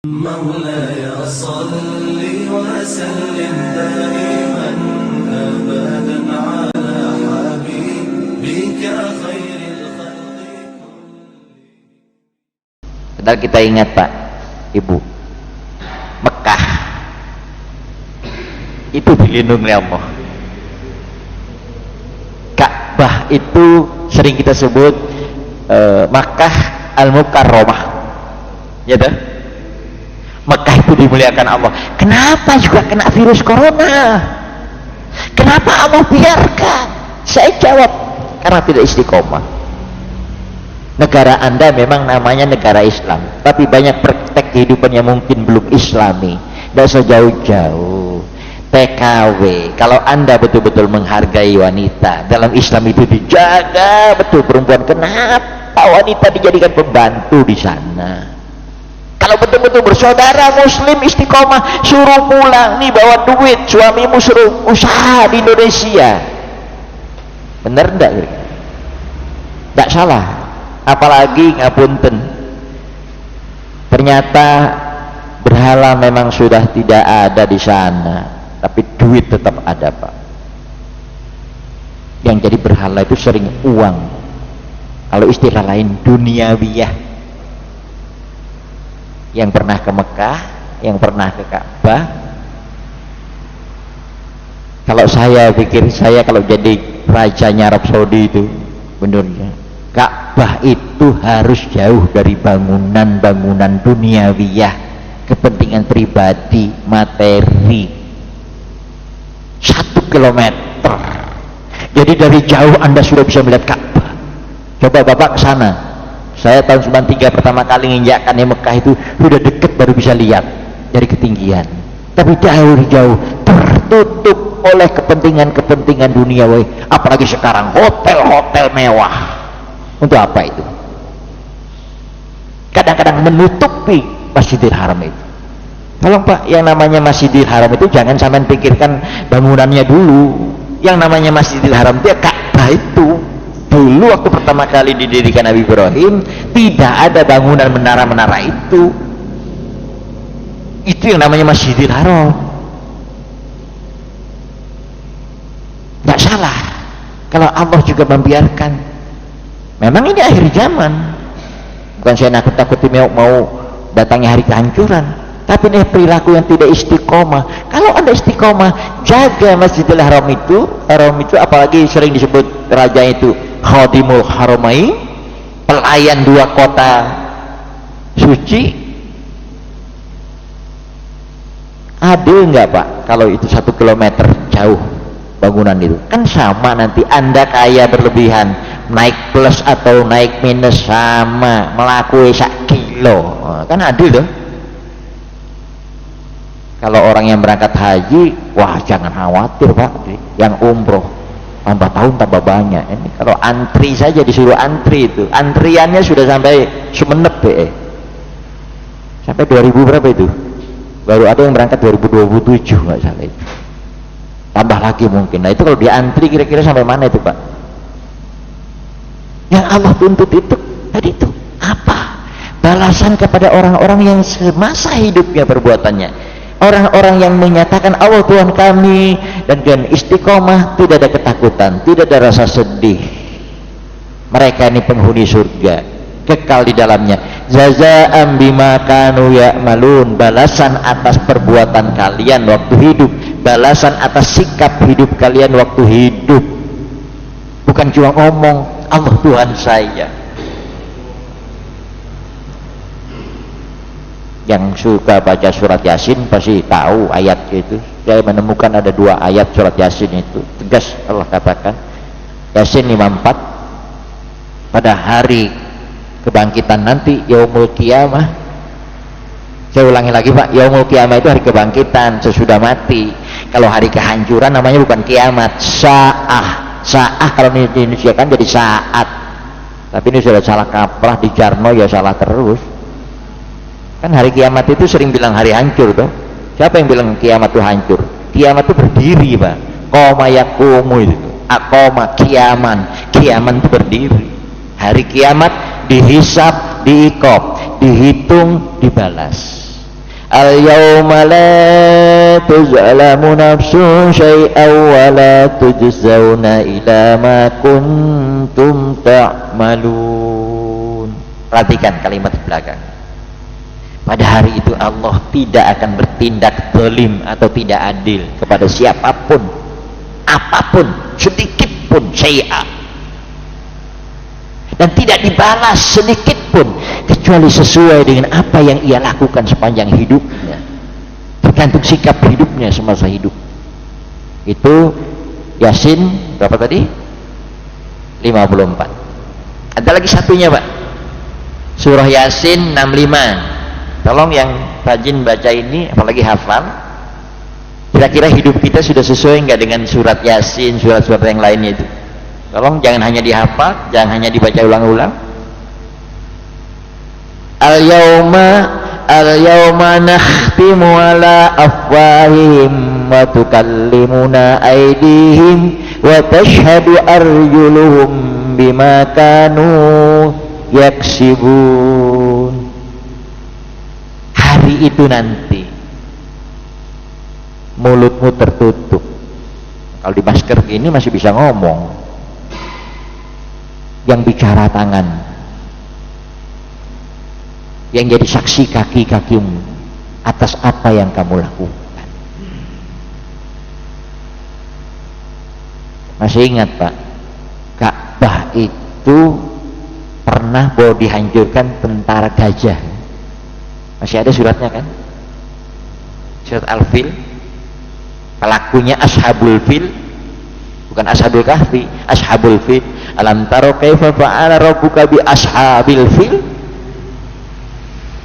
مولاي صل وسلم دائما أبدا على حبيبك خير الخلق. Bentar kita ingat Pak, Ibu, Mekah itu dilindungi Allah. Ka'bah itu sering kita sebut Makkah Al-Mukarramah, ya dah. Mekah itu dimuliakan Allah. Kenapa juga kena virus corona? Kenapa Allah biarkan? Saya jawab, karena tidak istiqomah. Negara Anda memang namanya negara Islam, tapi banyak praktek kehidupan yang mungkin belum Islami. Tidak usah jauh-jauh. TKW, kalau Anda betul-betul menghargai wanita, dalam Islam itu dijaga betul perempuan. Kenapa wanita dijadikan pembantu di sana? Kalau betul-betul bersaudara muslim istiqomah, suruh pulang nih, bawa duit, suamimu suruh usaha di Indonesia, bener enggak? Enggak salah. Apalagi ngapunten, ternyata berhala memang sudah tidak ada di sana, tapi duit tetap ada Pak. Yang jadi berhala itu sering uang, kalau istilah lain duniawiyah. Yang pernah ke Mekah, yang pernah ke Ka'bah, kalau saya pikir, saya kalau jadi rajanya Arab Saudi itu benernya Ka'bah itu harus jauh dari bangunan-bangunan duniawiyah, kepentingan pribadi, materi. 1 kilometer, jadi dari jauh Anda sudah bisa melihat Ka'bah. Coba Bapak ke sana. Saya tahun 93 pertama kali nginjakkan Mekah itu sudah deket baru bisa lihat dari ketinggian, tapi jauh tertutup oleh kepentingan-kepentingan duniawi. Apalagi sekarang hotel-hotel mewah. Untuk apa itu? Kadang-kadang menutupi Masjidil Haram itu. Tolong Pak, yang namanya Masjidil Haram itu jangan sampai pikirkan bangunannya dulu. Yang namanya Masjidil Haram itu ya Ka'bah itu. Dulu waktu pertama kali didirikan Nabi Ibrahim, tidak ada bangunan menara-menara itu. Itu yang namanya Masjidil Haram. Tidak salah kalau Allah juga membiarkan. Memang ini akhir zaman, bukan saya nakut-nakuti mau datangnya hari kehancuran, tapi ini perilaku yang tidak istiqomah. Kalau Anda istiqomah, jaga Masjidil Haram itu apalagi sering disebut raja itu Khadimul Haramain, pelayan 2 kota suci. Adil nggak Pak kalau itu 1 kilometer jauh bangunan itu? Kan sama, nanti Anda kaya berlebihan, naik plus atau naik minus sama, melakui 1 kilo, kan adil dong. Kalau orang yang berangkat haji, wah jangan khawatir Pak, yang umroh tambah tahun tambah banyak. Ini kalau antri saja disuruh antri itu, antriannya sudah sampai Sumenep sampai 2000 berapa itu, baru ada yang berangkat 2027 nggak salah itu, tambah lagi mungkin. Nah itu kalau diantri kira-kira sampai mana itu Pak? Yang Allah tuntut itu tadi itu apa? Balasan kepada orang-orang yang semasa hidupnya perbuatannya, orang-orang yang menyatakan Allah Tuhan kami, dan dengan istiqomah, tidak ada ketakutan, tidak ada rasa sedih. Mereka ini penghuni surga, kekal di dalamnya. Jazaa'an bima kanu ya'malun, balasan atas perbuatan kalian waktu hidup, balasan atas sikap hidup kalian waktu hidup. Bukan cuma ngomong Allah Tuhan saya. Yang suka baca surat Yasin pasti tahu ayat itu. Saya menemukan ada 2 ayat surat Yasin itu tegas Allah katakan, Yasin 54, pada hari kebangkitan nanti, yaumul qiyamah. Saya ulangi lagi Pak, yaumul qiyamah itu hari kebangkitan sesudah mati. Kalau hari kehancuran namanya bukan kiamat, sa'ah kalau di Indonesia kan jadi saat, tapi ini sudah salah kaprah di Jarno, ya salah terus. Kan hari kiamat itu sering bilang hari hancur toh. Siapa yang bilang kiamat itu hancur? Kiamat itu berdiri Pak. Qoma yaqumu itu. Aqoma kiaman. Kiaman itu berdiri. Hari kiamat dihisab, diikop, dihitung, dibalas. al-yawma la tuzlamu nafsun syai'an wa la tujzauna ila ma kuntum ta'malun. Perhatikan kalimat di belakang. Pada hari itu Allah tidak akan bertindak zalim atau tidak adil kepada siapapun, apapun, sedikit pun syai'a, dan tidak dibalas sedikit pun kecuali sesuai dengan apa yang ia lakukan sepanjang hidupnya, tergantung sikap hidupnya semasa hidup. Itu Yasin berapa tadi? 54. Ada lagi satunya Pak, surah Yasin 65. Tolong yang rajin baca ini, apalagi hafal, kira-kira hidup kita sudah sesuai nggak dengan surat Yasin, surat-surat yang lainnya itu. Tolong jangan hanya dihafal, jangan hanya dibaca ulang-ulang. Al-yawma nakhtimu ala afwahihim wa tukallimuna aydihim wa tashhadu arjuluhum bima kanu yaksibun. Hari itu nanti mulutmu tertutup. Kalau di masker gini masih bisa ngomong, yang bicara tangan, yang jadi saksi kaki-kakimu atas apa yang kamu lakukan. Masih ingat Pak, Ka'bah itu pernah mau dihancurkan tentara gajah. Masih ada suratnya kan? Surat Al-Fil. Pelakunya Ashabul Fil, bukan Ashabul Kahfi, Ashabul Fil. Alam taro kaifa fa'ala rabbuka bi ashabil fil?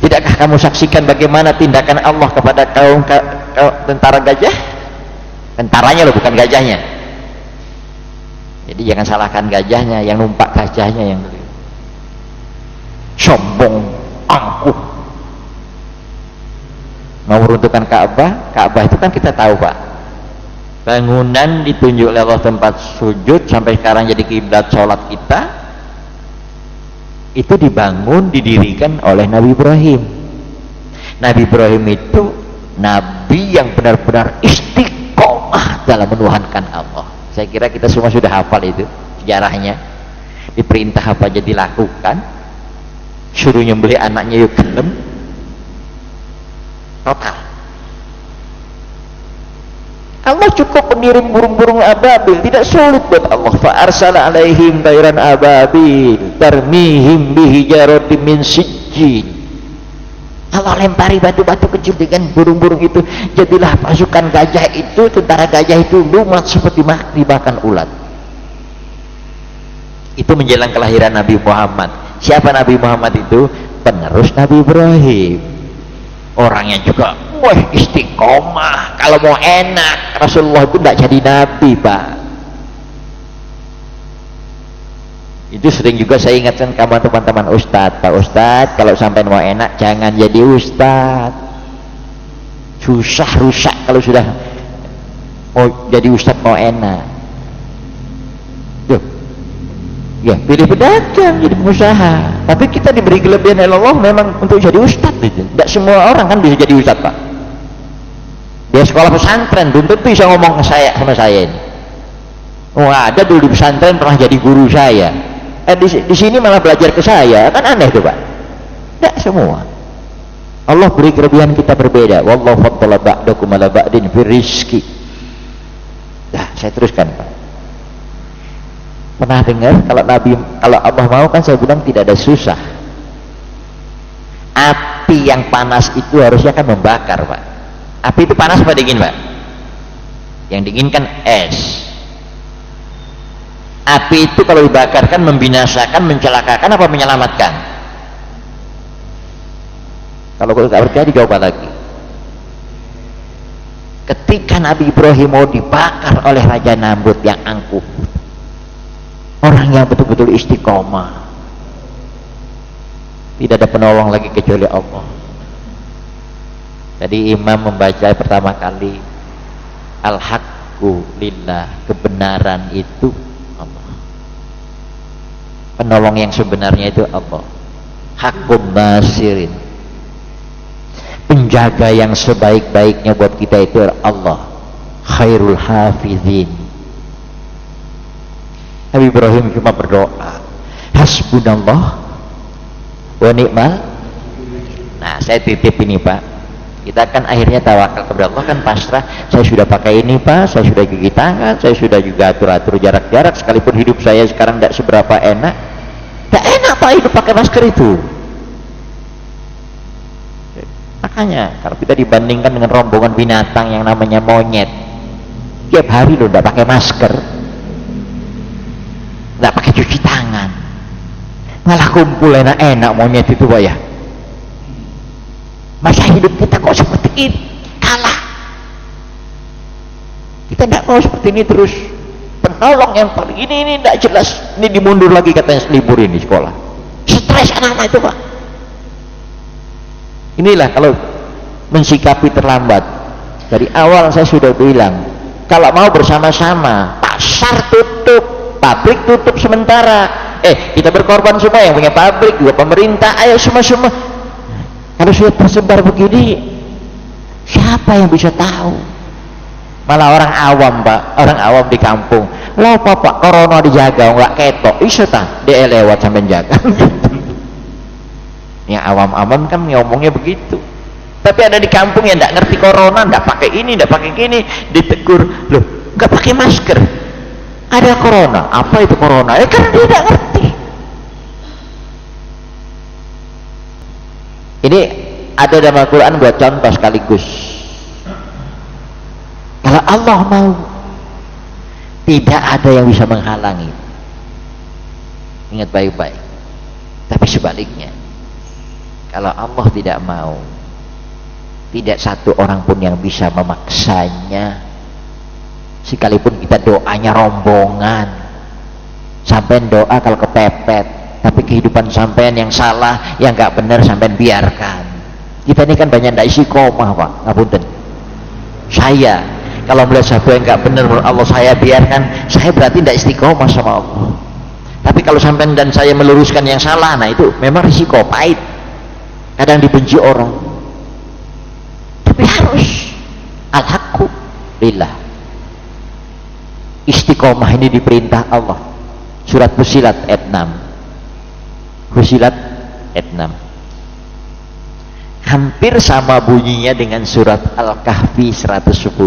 Tidakkah kamu saksikan bagaimana tindakan Allah kepada kaum tentara gajah? Tentaranya loh, bukan gajahnya. Jadi jangan salahkan gajahnya, yang numpak gajahnya yang sombong, angkuh. Mau meruntuhkan Ka'bah. Ka'bah itu kan kita tahu Pak, bangunan ditunjuk oleh Allah tempat sujud sampai sekarang jadi kiblat sholat kita, itu dibangun, didirikan oleh Nabi Ibrahim. Nabi Ibrahim itu Nabi yang benar-benar istiqomah dalam menuhankan Allah. Saya kira kita semua sudah hafal itu sejarahnya. Diperintah apa aja dilakukan, suruh nyembelih anaknya yuk gelem, total. Allah cukup mengirim burung-burung ababil, tidak sulit buat Allah. Fa arsala alaihim tayran ababil tarmihim bihijaratin min sijjin. Allah lempari batu-batu kecil dengan burung-burung itu, jadilah pasukan gajah itu, tentara gajah itu lumat seperti dimakan ulat. Itu menjelang kelahiran Nabi Muhammad. Siapa Nabi Muhammad itu? Penerus Nabi Ibrahim. Orangnya juga istiqomah. Kalau mau enak, Rasulullah itu tidak jadi nabi Pak. Itu sering juga saya ingatkan kamu teman-teman ustadz, Pak Ustadz, kalau sampai mau enak jangan jadi ustadz. Susah rusak kalau sudah mau jadi ustadz mau enak. Tuh, ya pilih pedagang, jadi pengusaha. Tapi kita diberi kelebihan oleh Allah memang untuk jadi ustadz itu. Tidak semua orang kan bisa jadi ustadz Pak. Dia sekolah pesantren belum tentu bisa ngomong ke saya sama saya ini. Oh ada dulu di pesantren pernah jadi guru saya. Di sini malah belajar ke saya, kan aneh tuh Pak. Tidak semua. Allah beri kelebihan kita berbeda. Wallahu faddala ba'dakum ala ba'din fir rizqi. Nah, saya teruskan Pak. Pernah dengar kalau Allah mau kan saya bilang tidak ada susah. Api yang panas itu harusnya kan membakar Pak. Api itu panas apa dingin Pak? Yang dingin kan es. Api itu kalau dibakar kan membinasakan, mencelakakan apa menyelamatkan? Kalau tidak percaya dijawab lagi. Ketika Nabi Ibrahim mau dibakar oleh Raja Namrud yang angkuh, orang yang betul-betul istiqomah, tidak ada penolong lagi kecuali Allah. Jadi imam membaca pertama kali al-haqqu lillah, kebenaran itu Allah, penolong yang sebenarnya itu Allah. Haqqun nasirin, penjaga yang sebaik-baiknya buat kita itu Allah, khairul hafizin. Nabi Ibrahim cuma berdoa, hasbunallah wa ni'mal. Nah, saya titip ini Pak, kita kan akhirnya tawakal kepada Allah, kan pasrah. Saya sudah pakai ini Pak, saya sudah cuci tangan, saya sudah juga atur-atur jarak-jarak, sekalipun hidup saya sekarang tidak seberapa enak. Tidak enak Pak hidup pakai masker itu. Makanya kalau kita dibandingkan dengan rombongan binatang yang namanya monyet, tiap hari loh tidak pakai masker, tidak pakai cuci tangan, malah kumpul enak-enak monyet itu Pak ya. Masa hidup kita kok seperti ini, kalah. Kita tidak mau seperti ini terus. Penolong yang paling ini tidak jelas, ini dimundur lagi katanya libur ini sekolah. Stres anak-anak itu Pak. Inilah kalau mensikapi terlambat. Dari awal saya sudah bilang, kalau mau bersama-sama, pasar tutup, pabrik tutup sementara. Kita berkorban semua, yang punya pabrik juga pemerintah, ayo semua. Kalau sudah tersebar begini, siapa yang bisa tahu? Malah orang awam Pak, orang awam di kampung, lah Pak corona dijaga nggak ketok, iso tak dia lewat sampai jaga. Yang awam-awam kan ngomongnya begitu. Tapi ada di kampung yang nggak ngerti corona, nggak pakai ini, nggak pakai gini, ditegur, loh nggak pakai masker, ada corona, apa itu corona? Karena dia nggak ngerti. Ini ada dalam Al-Quran buat contoh sekaligus. Kalau Allah mau, tidak ada yang bisa menghalangi. Ingat baik-baik. Tapi sebaliknya, kalau Allah tidak mau, tidak satu orang pun yang bisa memaksanya. Sekalipun kita doanya rombongan, sampean doa kalau kepepet, tapi kehidupan sampean yang salah, yang nggak benar sampean biarkan. Kita ini kan banyak tidak istiqomah Pak, ngapunten. Saya kalau melihat sesuatu yang nggak benar menurut Allah, saya biarkan, saya berarti tidak istiqomah sama Allah. Tapi kalau sampean dan saya meluruskan yang salah, nah itu memang risiko pahit, kadang dibenci orang. Tapi harus al-haqqu lillah. Istiqomah ini diperintah Allah. Surat Fussilat ayat 6. Fussilat ayat 6. Hampir sama bunyinya dengan surat Al-Kahfi 110.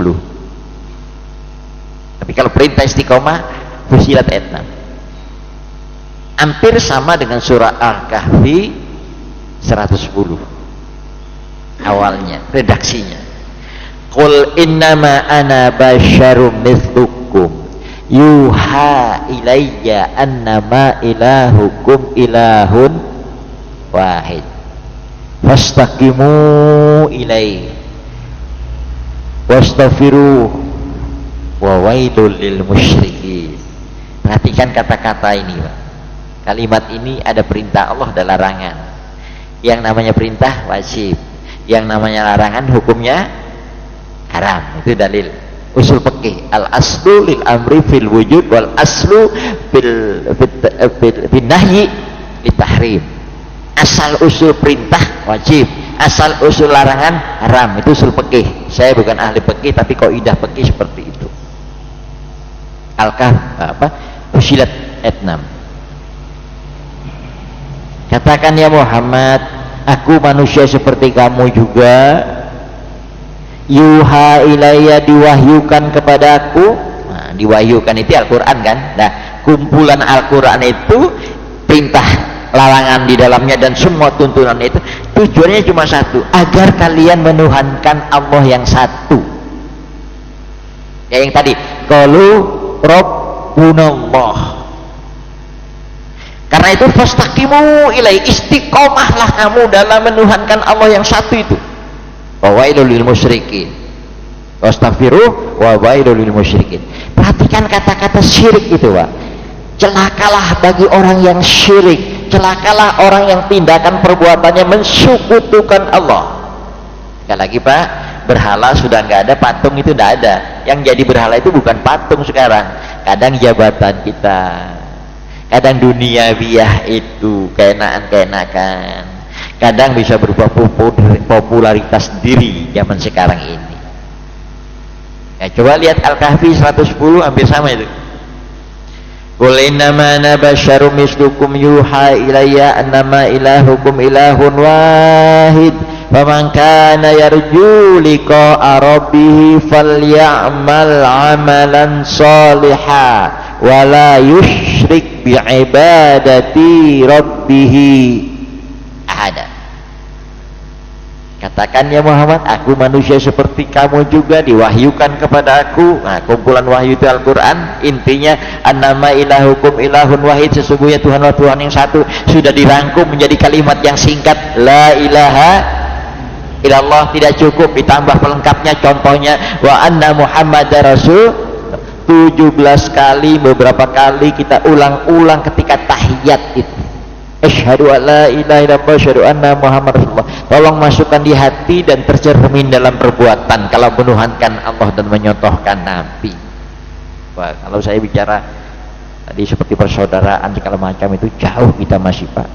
Tapi kalau perintah istiqomah, Fussilat ayat 6. Hampir sama dengan surat Al-Kahfi 110. Awalnya, redaksinya. Qul innama ana basyarum mithlukum yuha ilayya annama ilahukum ilahun wahid fastaqimu ilaihi wastaghfiruh wa wailul lil musyrikin. Perhatikan kata-kata ini Pak. Kalimat ini ada perintah Allah, ada larangan. Yang namanya perintah wajib, yang namanya larangan hukumnya haram. Itu dalil usul fikih. Al aslu lil amri fil wujud wal aslu fil nahyi lit tahrim. Asal usul perintah wajib, asal usul larangan haram. Itu usul fikih. Saya bukan ahli fikih, tapi kaidah fikih seperti itu. Fussilat ayat 6. Katakan ya Muhammad, aku manusia seperti kamu juga. Yuha ilayya, diwahyukan kepadaku. Nah, diwahyukan itu Al-Quran kan. Nah, kumpulan Al-Quran itu perintah larangan di dalamnya dan semua tuntunan itu tujuannya cuma satu, agar kalian menuhankan Allah yang satu. Ya yang tadi, qalu rabbunallah. Karena itu fastaqimu ilaihi, istiqomahlah kamu dalam menuhankan Allah yang satu itu. Wa wailul lil musyrikin wastaghfiruh wa wailul lil musyrikin. Perhatikan kata-kata syirik itu Pak. Celakalah bagi orang yang syirik, celakalah orang yang tindakan perbuatannya mensekutukan Allah. Sekali lagi Pak, berhala sudah nggak ada, patung itu nggak ada. Yang jadi berhala itu bukan patung sekarang, kadang jabatan kita, kadang duniawiah itu, keenakan-keenakan, Kadang bisa berupa popularitas diri zaman sekarang ini. Ya, coba lihat Al-Kahfi 110, hampir sama itu. Qul innama ana basyarum mislukum yuha ilayya annama ilahukum ilahun wahid faman kana yarju liqa'a rabbih falyamal 'amalan shalihan wa la yusyrik bi'ibadati rabbih ahada. Katakan ya Muhammad, aku manusia seperti kamu juga, diwahyukan kepada aku. Nah, kumpulan wahyu itu Al-Quran. Intinya annama ilahukum ilahun wahid, sesungguhnya Tuhanlah Tuhan yang satu. Sudah dirangkum menjadi kalimat yang singkat, la ilaha illallah. Tidak cukup, ditambah pelengkapnya. Contohnya wa anna Muhammadar Rasul. 17 kali, beberapa kali kita ulang-ulang ketika tahiyat itu. Asyhadu an la ilaha illallah, asyhadu anna Muhammad Rasulullah. Tolong masukkan di hati dan tercermin dalam perbuatan kalau menuhankan Allah dan menyontohkan Nabi. Wah, kalau saya bicara tadi seperti persaudaraan segala macam itu jauh kita masih, Pak.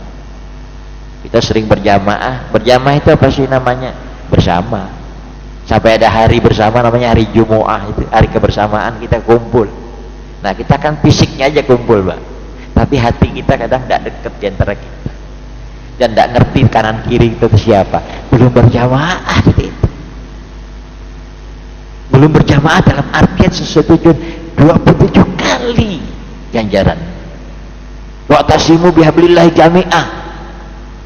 Kita sering berjamaah. Berjamaah itu apa sih namanya? Bersama. Sampai ada hari bersama namanya hari Jumu'ah, itu hari kebersamaan kita kumpul. Nah, kita kan fisiknya aja kumpul, Pak. Tapi hati kita kadang tidak dekat di antara kita dan tidak ngerti kanan kiri itu siapa. Belum berjamaah gitu itu. Belum berjamaah dalam artian sesuatu 27 kali ganjaran. Wa'tasimu bihablillahi jami'ah,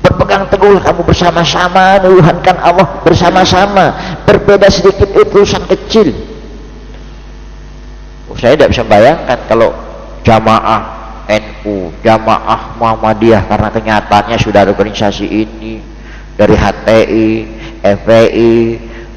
berpegang teguh kamu bersama-sama menuhankan Allah bersama-sama. Berbeda sedikit itu urusan kecil. Saya tidak bisa bayangkan kalau jamaah NU, jamaah Muhammadiyah, karena kenyataannya sudah ada organisasi ini dari HTI, FPI,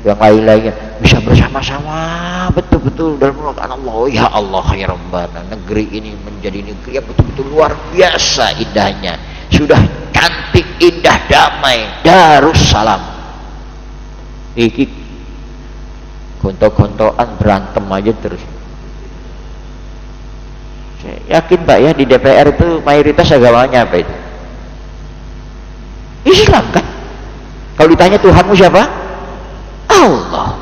yang lain-lainnya bisa bersama-sama betul-betul dalam menolak Allah. Ya Allah ya Rabbana, negeri ini menjadi negeri yang betul-betul luar biasa indahnya, sudah cantik, indah, damai, Darussalam. Iki gontok-gontokan berantem aja terus. Saya yakin Pak ya, di DPR itu mayoritas agamanya apa itu? Islam kan? Kalau ditanya Tuhanmu siapa? Allah.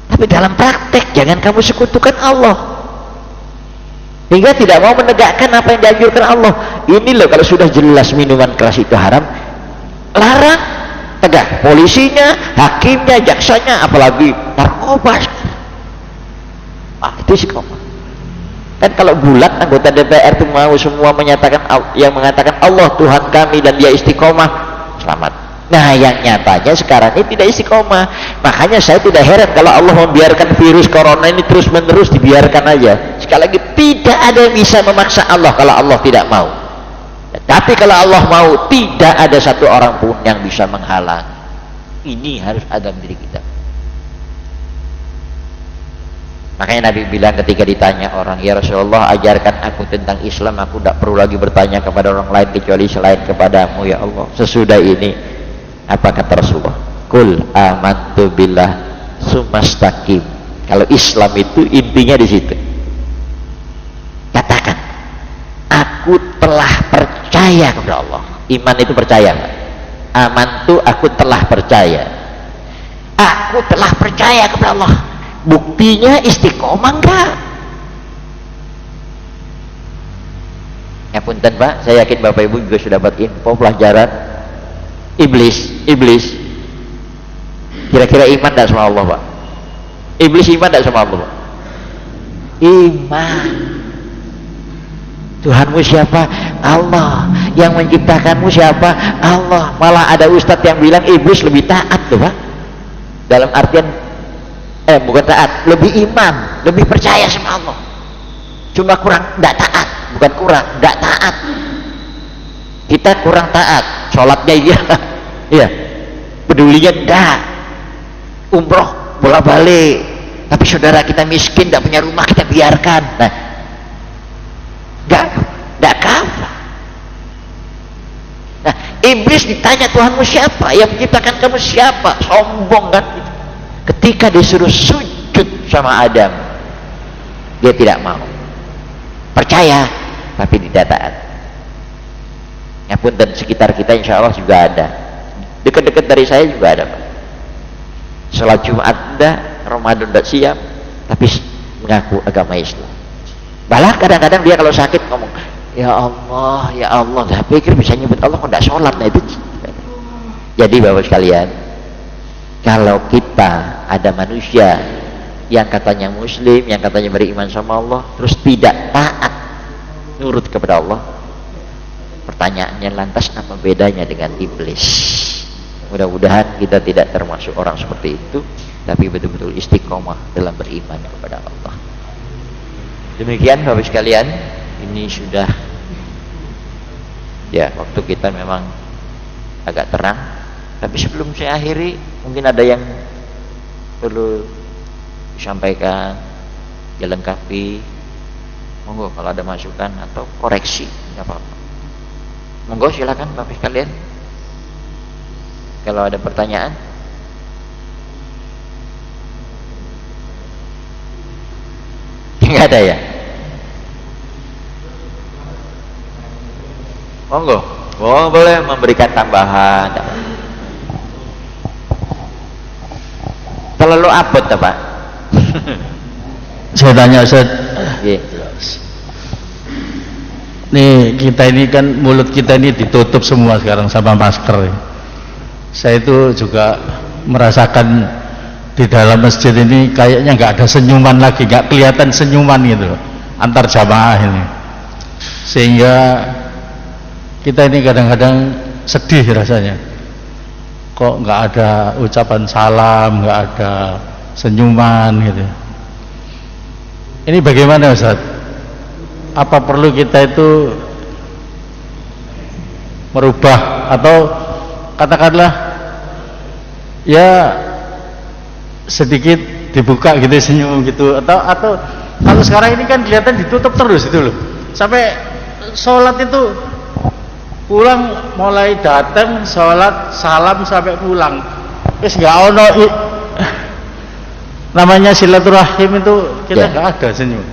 Tapi dalam praktek jangan kamu sekutukan Allah, hingga tidak mau menegakkan apa yang dianjurkan Allah. Ini loh, kalau sudah jelas minuman keras itu haram, larang, tegak polisinya, hakimnya, jaksanya, apalagi narkoba. Itu istiqomah. Kan kalau bulat anggota DPR itu mau semua menyatakan, yang mengatakan Allah Tuhan kami dan dia istiqomah, selamat. Nah, yang nyatanya sekarang ini tidak istiqomah. Makanya saya tidak heran kalau Allah membiarkan virus corona ini terus menerus, dibiarkan aja. Sekali lagi, tidak ada yang bisa memaksa Allah kalau Allah tidak mau. Tapi kalau Allah mau, tidak ada satu orang pun yang bisa menghalang. Ini harus ada di diri kita. Makanya Nabi bilang ketika ditanya orang, ya Rasulullah ajarkan aku tentang Islam, aku tidak perlu lagi bertanya kepada orang lain kecuali selain kepadamu ya Allah. Sesudah ini apa kata Rasulullah? Qul amantu billah sumastaqim. Kalau Islam itu intinya di situ. Katakan, aku telah percaya kepada Allah. Iman itu percaya. Amantu, aku telah percaya. Aku telah percaya kepada Allah. Buktinya istiqomah enggak? Ya punten Pak, saya yakin Bapak Ibu juga sudah dapat info pelajaran iblis. Kira-kira iman enggak sama Allah Pak? Iblis iman enggak sama Allah Pak? Iman. Tuhanmu siapa? Allah. Yang menciptakanmu siapa? Allah. Malah ada ustadz yang bilang iblis lebih taat tuh Pak, dalam artian bukan taat, lebih iman, lebih percaya sama Allah. Cuma kurang, tidak taat. Bukan kurang, tidak taat. Kita kurang taat. Sholatnya iya, iya. Pedulinya enggak. Umroh bolak-balik. Tapi saudara kita miskin, tidak punya rumah, kita biarkan. Nah, enggak kafir. Nah, iblis ditanya Tuhanmu siapa? Yang menciptakan kamu siapa? Sombong kan? Ketika disuruh sujud sama Adam, dia tidak mau. Percaya tapi tidak taat. pun dan sekitar kita insya Allah juga ada, dekat-dekat dari saya juga ada Pak. Sholat Jumat ada, Ramadan tidak siap, tapi mengaku agama Islam. Malah kadang-kadang dia kalau sakit ngomong, ya Allah, ya Allah. Saya pikir bisa nyebut Allah kok tidak sholat. Nah itu. Jadi Bapak sekalian, kalau kita ada manusia yang katanya muslim, yang katanya beriman sama Allah, terus tidak taat nurut kepada Allah, pertanyaannya lantas apa bedanya dengan iblis? Mudah-mudahan kita tidak termasuk orang seperti itu, tapi betul-betul istiqomah dalam beriman kepada Allah. Demikian Bapak sekalian, ini sudah ya waktu kita memang agak terang, tapi sebelum saya akhiri mungkin ada yang perlu disampaikan, dilengkapi. Monggo kalau ada masukan atau koreksi, nggak apa-apa. Monggo silakan Bapak sekalian. Kalau ada pertanyaan, nggak ada ya? Monggo, oh boleh memberikan tambahan. Terlalu abot Pak? Saya tanya Ustaz. Iya. Nih kita ini kan mulut kita ini ditutup semua sekarang sama masker. Saya itu juga merasakan di dalam masjid ini kayaknya nggak ada senyuman lagi, nggak kelihatan senyuman gitu antar jamaah ini, sehingga kita ini kadang-kadang sedih rasanya. Kok nggak ada ucapan salam, nggak ada senyuman gitu. Ini bagaimana Ustaz? Apa perlu kita itu merubah atau katakanlah ya sedikit dibuka gitu senyum gitu, atau kalau sekarang ini kan kelihatan ditutup terus itu loh, sampai sholat itu pulang mulai datang sholat salam sampai pulang wis nggak ono namanya silaturahim itu kita nggak ada senyum.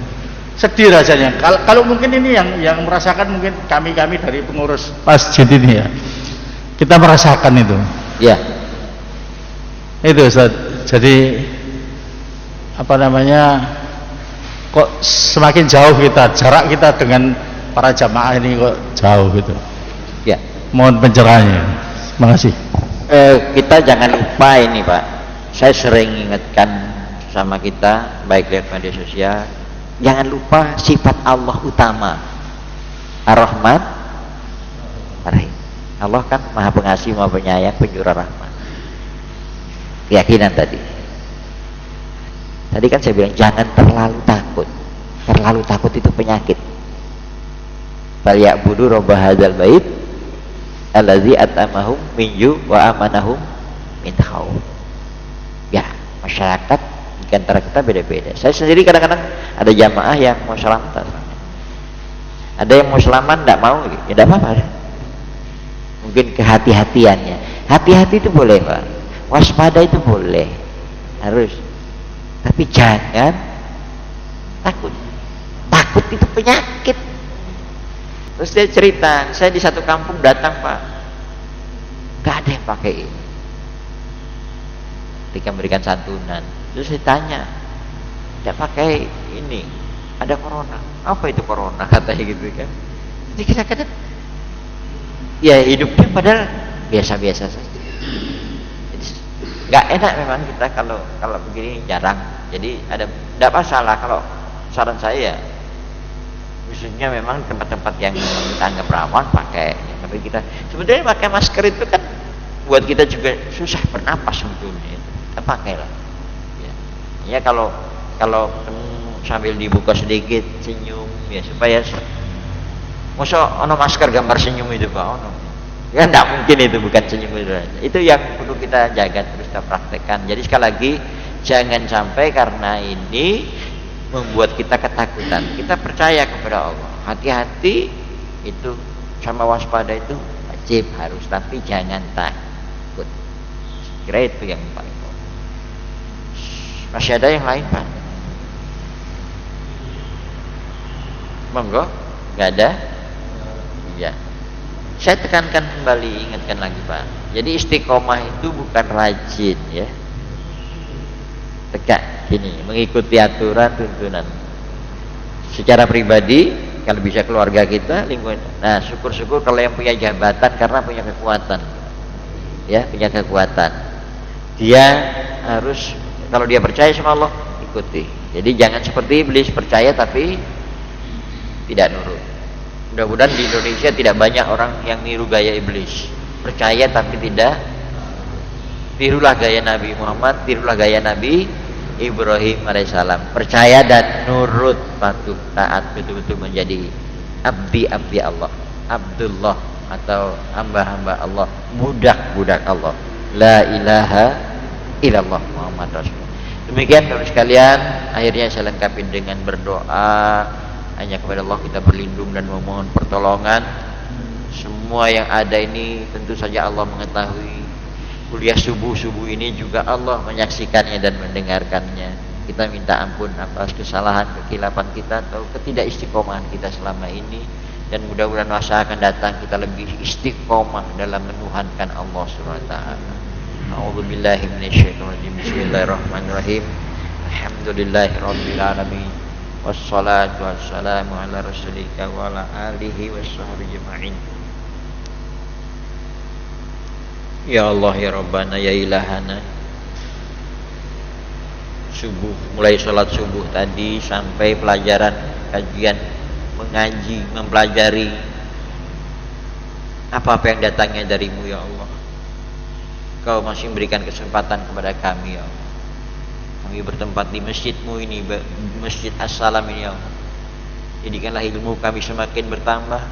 Sedih rasanya. Kalau mungkin ini yang merasakan, mungkin kami dari pengurus masjid ini ya, kita merasakan itu. Ya. Itu Ustaz. Jadi apa namanya, kok semakin jauh kita, jarak kita dengan para jamaah ini kok jauh gitu. Ya. Mohon pencerahannya. Terima kasih. Kita jangan lupa ini Pak. Saya sering ingatkan sama kita baik lewat media sosial. Jangan lupa sifat Allah utama, Ar-Rahman Ar-Rahim. Allah kan Maha Pengasih, Maha Penyayang, Penjurah Rahmat. Keyakinan tadi kan saya bilang jangan terlalu takut. Terlalu takut itu penyakit. Falyabudu rabb hadzal bait allazi at'amahum min ju' wa amanahum min khauf. Ya, masyarakat antara kita beda-beda. Saya sendiri kadang-kadang ada jamaah yang mau selamatan, ada yang mau selaman tidak mau, ya tidak apa-apa. Mungkin kehati-hatiannya, hati-hati itu boleh Pak, waspada itu boleh, harus, tapi jangan takut. Takut itu penyakit. Terus dia cerita, saya di satu kampung datang Pak, nggak ada yang pakai ini. Ketika memberikan santunan, terus saya tanya, tidak pakai ini, ada corona. Apa itu corona katanya gitu kan? Jadi kita kadang ya hidupnya padahal biasa-biasa saja. Jadi nggak enak memang kita kalau begini jarang. Jadi ada tidak masalah kalau saran saya, khususnya memang tempat-tempat yang kita anggap rawan pakai. Tapi kita sebenarnya pakai masker itu kan buat kita juga susah bernapas sebetulnya. Kita pakailah. Ya kalau sambil dibuka sedikit senyum ya supaya masa ono masker gambar senyum itu Pak ono ya tidak mungkin, itu bukan senyum itu yang perlu kita jaga, terus kita praktekkan. Jadi sekali lagi jangan sampai karena ini membuat kita ketakutan. Kita percaya kepada Allah, hati-hati itu sama waspada itu wajib harus, tapi jangan takut. Kira itu yang paling. Masih ada yang lain Pak? Monggo? Nggak ada? Iya. Saya tekankan kembali, ingatkan lagi Pak. Jadi istiqomah itu bukan rajin ya. Tegak gini, mengikuti aturan tuntunan. Secara pribadi, kalau bisa keluarga kita, lingkungan. Nah, syukur-syukur kalau yang punya jabatan karena punya kekuatan. Ya, punya kekuatan. Dia harus, kalau dia percaya sama Allah, ikuti. Jadi jangan seperti iblis, percaya tapi tidak nurut. Mudah-mudahan di Indonesia tidak banyak orang yang niru gaya iblis. Percaya tapi tidak. Tirulah gaya Nabi Muhammad, tirulah gaya Nabi Ibrahim alaihissalam. Percaya dan nurut, patuh, taat, betul-betul menjadi abdi Allah, Abdullah atau hamba-hamba Allah, budak-budak Allah. La ilaha illallah Muhammad Rasulullah. Demikian Bapak sekalian, akhirnya saya lengkapi dengan berdoa. Hanya kepada Allah kita berlindung dan memohon pertolongan. Semua yang ada ini tentu saja Allah mengetahui. Kuliah subuh-subuh ini juga Allah menyaksikannya dan mendengarkannya. Kita minta ampun atas kesalahan, kekilapan kita atau ketidakistiqomahan kita selama ini. Dan mudah-mudahan masa akan datang kita lebih istiqomah dalam menuhankan Allah SWT. A'udzubillahi minasyaitonirrajim. Bismillahirrahmanirrahim. Alhamdulillahirabbil alamin. Wassalatu wassalamu ala rasulika wa ala alihi washabbihi ajma'in. Ya Allah ya Rabbana ya ilahana. Subuh, mulai sholat subuh tadi sampai pelajaran kajian, mengaji, mempelajari apa-apa yang datangnya darimu ya Allah. Kau masih memberikan kesempatan kepada kami ya Allah. Kami bertempat di masjidmu ini, Masjid As-Salam ini ya Allah. Jadikanlah ilmu kami semakin bertambah,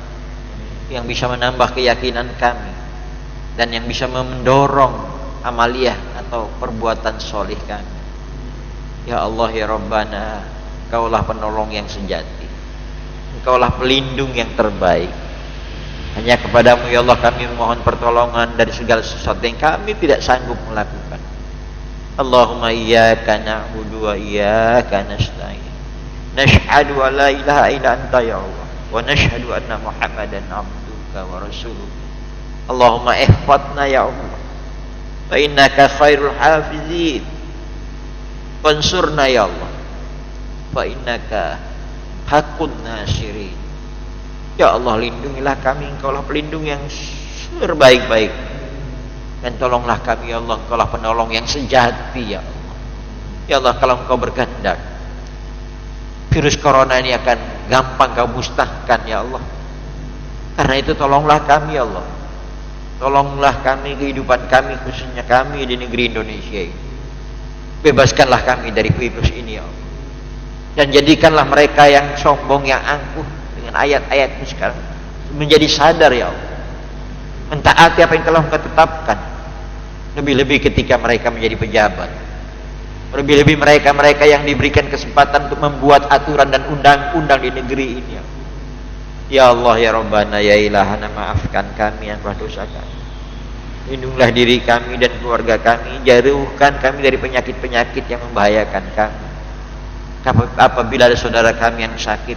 yang bisa menambah keyakinan kami, dan yang bisa mendorong amaliyah atau perbuatan solih kami. Ya Allah ya Rabbana, Engkaulah penolong yang sejati, Engkaulah pelindung yang terbaik. Hanya kepadamu ya Allah kami memohon pertolongan dari segala sesuatu yang kami tidak sanggup melakukan. Allahumma iyyaka na'budu wa iyyaka nasta'in. Nashhadu an la ilaha illa anta ya Allah, wa nashhadu anna Muhammadan abduka wa rasuluh. Allahumma ihfadna ya Allah, fa innaka khairul hafizin. Wansurna ya Allah, fa innaka haqqun nasirin. Ya Allah, lindungilah kami, Engkaulah pelindung yang terbaik-baik. Dan tolonglah kami ya Allah, Engkaulah penolong yang sejati ya Allah. Ya Allah, kalau Engkau berkehendak, virus corona ini akan gampang Kau musnahkan ya Allah. Karena itu tolonglah kami ya Allah. Tolonglah kami, kehidupan kami, khususnya kami di negeri Indonesia ini. Bebaskanlah kami dari virus ini ya Allah. Dan jadikanlah mereka yang sombong, yang angkuh dengan ayat-ayatmu sekarang menjadi sadar ya Allah, mentaati apa yang telah Engkau tetapkan. Lebih-lebih ketika mereka menjadi pejabat, lebih-lebih mereka yang diberikan kesempatan untuk membuat aturan dan undang-undang di negeri ini. Ya Allah ya Rabbana ya ilahana, maafkan kami yang telah dosa kami. Lindungilah diri kami dan keluarga kami, jauhkan kami dari penyakit-penyakit yang membahayakan kami. Apabila ada saudara kami yang sakit,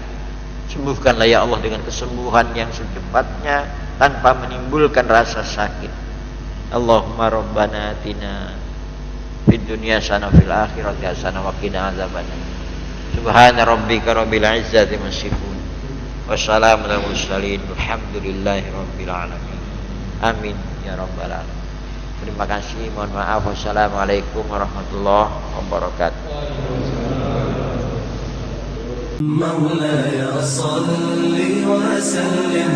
sembuhkanlah ya Allah dengan kesembuhan yang secepatnya tanpa menimbulkan rasa sakit. Allahumma rabbana atina fid dunya hasanah fil akhirati hasanah wa qina adzabannar. Subhana rabbika rabbil izzati amma yasifun. Wassalamu alal mursalin. Walhamdulillahi rabbil alamin. Amin ya rabbal alamin. Terima kasih, mohon maaf. Wassalamualaikum warahmatullahi wabarakatuh. مولاي صل وسلم